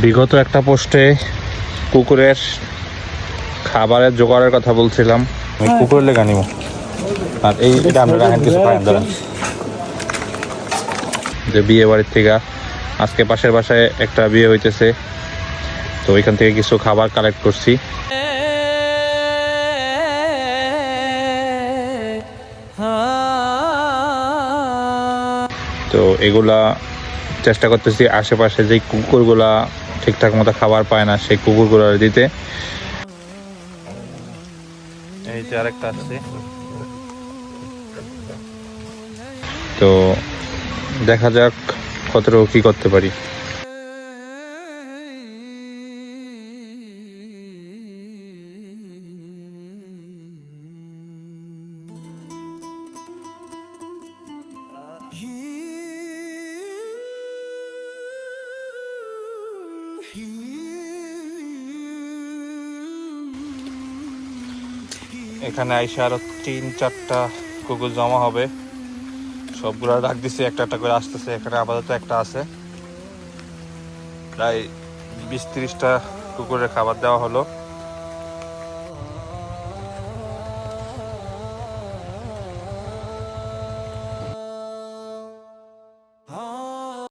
বিগত একটা পোস্টে কুকুরের খাবারের জোগাড়ের কথা বলছিলাম। আমি কুকুরের লেগা নিব, আর এইটা আমরা রাখেন কিছু খাই ধরেন যে বিয়ে বাড়ির থেকে আজকে পাশের বাসায় একটা বিয়ে হইতেছে, তো ওইখান থেকে কিছু খাবার কালেক্ট করছি। তো এগুলা চেষ্টা করতেছি আশেপাশে যে কুকুরগুলা ঠিকঠাক মতো খাবার পায় না সেই কুকুরগুলো দিতে। এই যে আরেকটা আসছে, তো দেখা যাক কতটুকু কি করতে পারি। এখানে আইসা আরো 3-4টা কুকুর জমা হবে, সবগুলা ডাক দিছে, একটা একটা করে আসতেছে। এখানে আপাতত একটা আছে, প্রায় 20-30টা কুকুরের খাবার দেওয়া হলো।